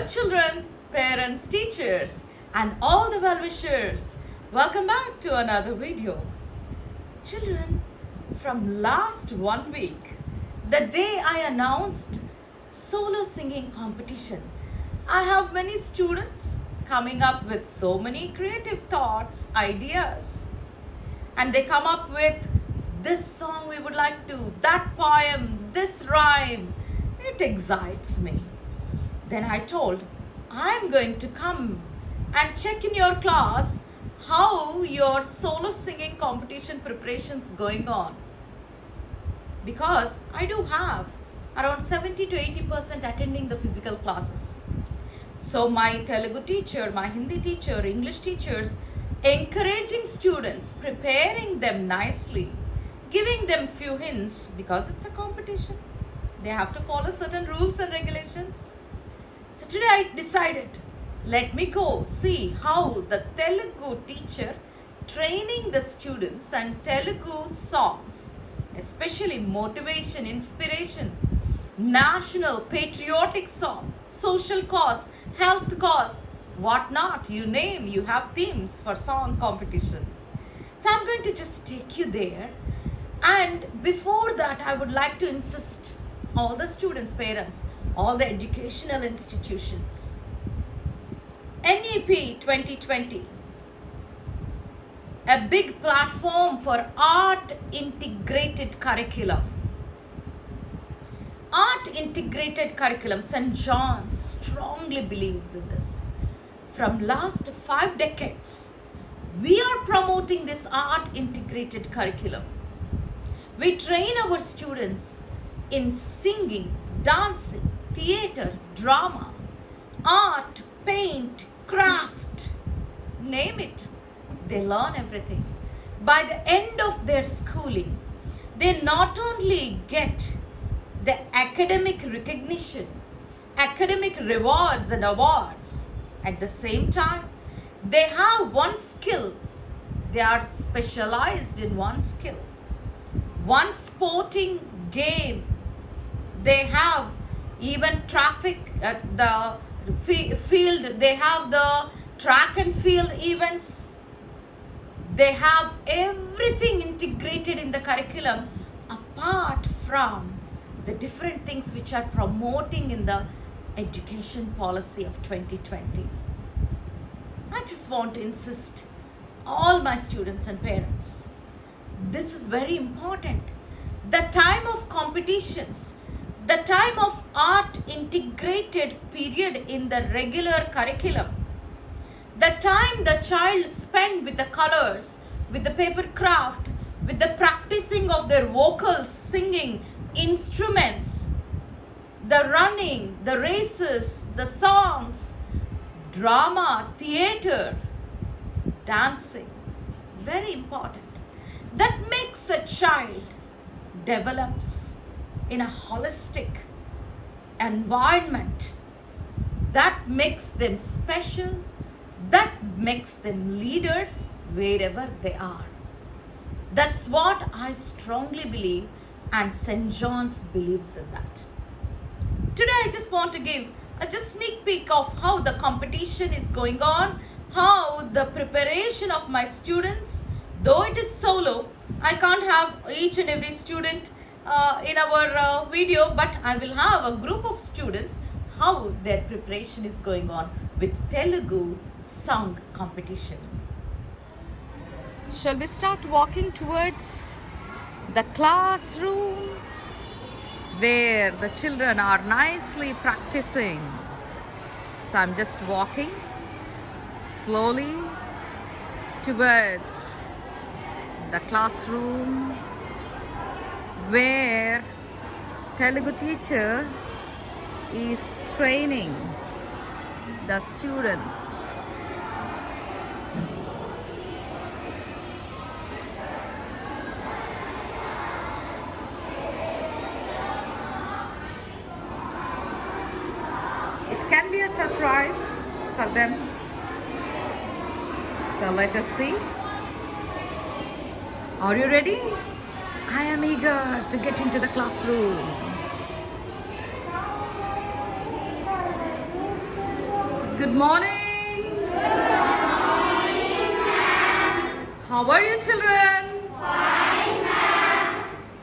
Hello, children, parents, teachers, and all the well-wishers. Welcome back to another video. Children, from last 1 week, the day I announced solo singing competition, I have many students coming up with so many creative thoughts, ideas. And they come up with this song we would like to, that poem, this rhyme. It excites me. Then I told, I'm going to come and check in your class how your solo singing competition preparations going on. Because I do have around 70 to 80% attending the physical classes. So my Telugu teacher, my Hindi teacher, English teachers, encouraging students, preparing them nicely, giving them few hints because it's a competition. They have to follow certain rules and regulations. So today I decided, let me go see how the Telugu teacher training the students and Telugu songs, especially motivation, inspiration, national, patriotic song, social cause, health cause, whatnot, you name, you have themes for song competition. So I'm going to just take you there. And before that, I would like to insist all the students, parents, all the educational institutions. NEP 2020, a big platform for art integrated curriculum. Art integrated curriculum, St. John's strongly believes in this. From last 5 decades, we are promoting this art integrated curriculum. We train our students in singing, dancing, theater, drama, art, paint, craft, name it. They learn everything. By the end of their schooling, they not only get the academic recognition, academic rewards and awards, at the same time, they have one skill. They are specialized in one skill. One sporting game. They have even traffic at the field. They have the track and field events. They have everything integrated in the curriculum apart from the different things which are promoting in the education policy of 2020. I just want to insist all my students and parents. This is very important. The time of competitions, the time of art integrated period in the regular curriculum, the time the child spend with the colors, with the paper craft, with the practicing of their vocals, singing, instruments, the running, the races, the songs, drama, theater, dancing, very important. That makes a child develops in a holistic environment. That makes them special. That makes them leaders wherever they are. That's what I strongly believe, and St. John's believes in that. Today I just want to give a just sneak peek of how the competition is going on, how the preparation of my students, though it is solo, I can't have each and every student in our video, but I will have a group of students, how their preparation is going on with Telugu song competition. Shall we start walking towards the classroom where the children are nicely practicing? So I'm just walking slowly towards the classroom where Telugu teacher is training the students. It can be a surprise for them. So let us see. Are you ready? I am eager to get into the classroom. Good morning. How are you, children?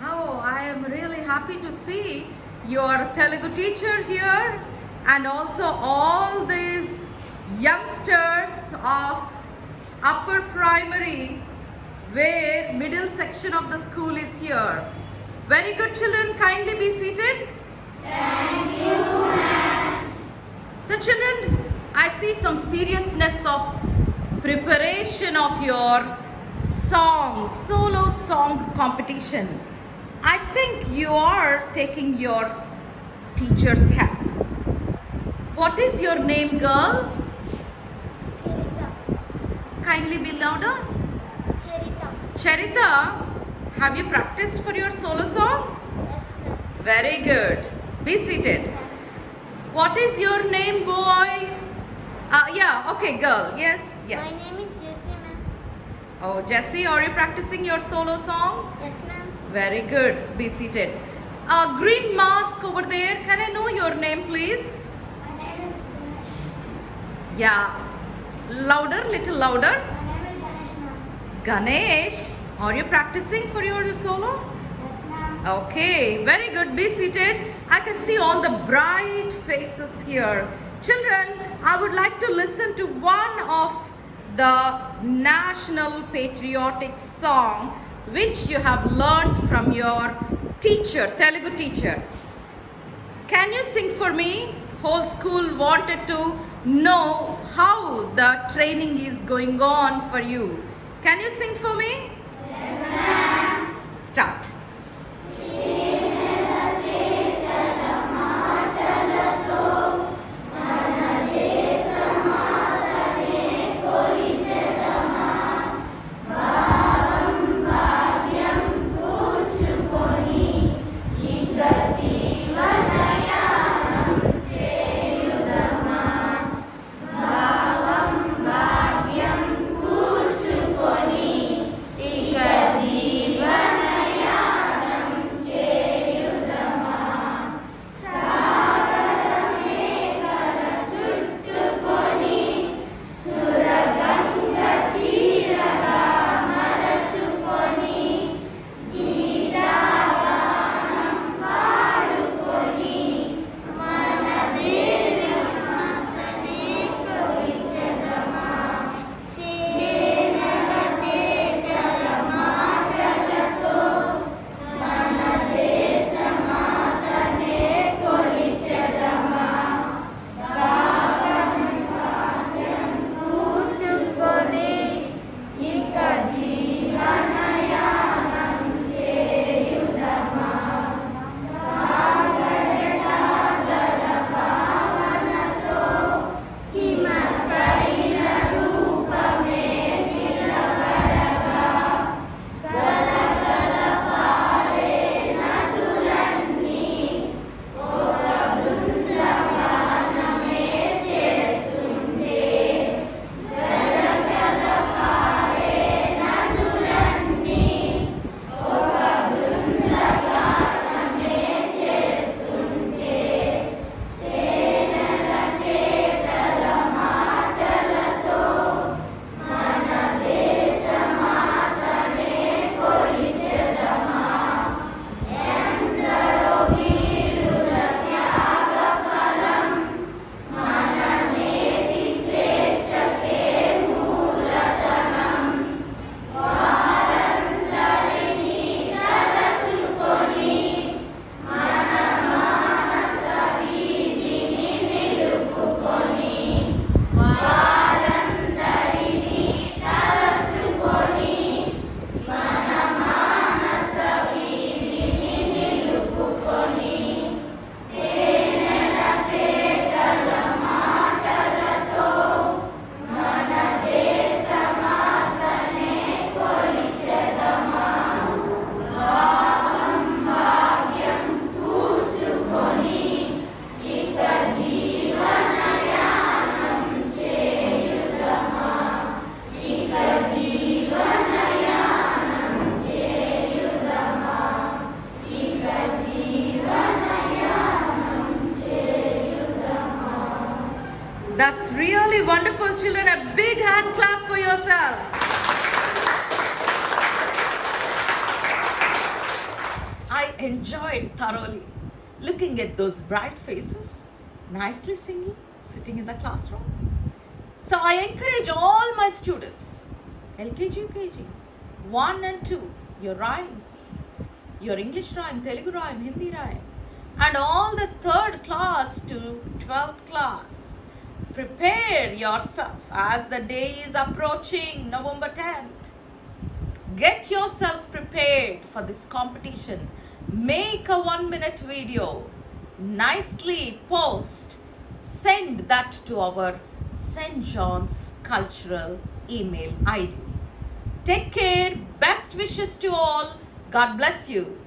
Oh, I am really happy to see your Telugu teacher here and also all these youngsters of upper primary where middle section of the school is here. Very good, children. Kindly be seated. So children, I see some seriousness of preparation of your song, solo song competition. I think you are taking your teacher's help. What is your name, girl? Cherita. Kindly be louder. Cherita. Charita, have you practiced for your solo song? Yes, ma'am. Very good. Be seated. What is your name, boy? Yeah, okay, girl. Yes, yes. My name is Jessie, ma'am. Oh, Jessie, are you practicing your solo song? Yes, ma'am. Very good. Be seated. Green mask over there. Can I know your name, please? My name is Ganesh. Yeah. Louder, little louder. My name is Ganesh, ma'am. Ganesh, are you practicing for your solo? Yes, ma'am. Okay, very good. Be seated. I can see all the bright faces here. Children, I would like to listen to one of the national patriotic song which you have learned from your teacher, Telugu teacher. Can you sing for me? Whole school wanted to know how the training is going on for you. Can you sing for me? Yes, ma'am. Start. enjoyed thoroughly looking at those bright faces, nicely singing, sitting in the classroom. So I encourage all my students, LKG, UKG, 1 and 2, your rhymes, your English rhyme, Telugu rhyme, Hindi rhyme, and all the 3rd class to 12th class. Prepare yourself as the day is approaching November 10th. Get yourself prepared for this competition. Make a 1-minute video. Nicely post. Send that to our St. John's Cultural email ID. Take care. Best wishes to all. God bless you.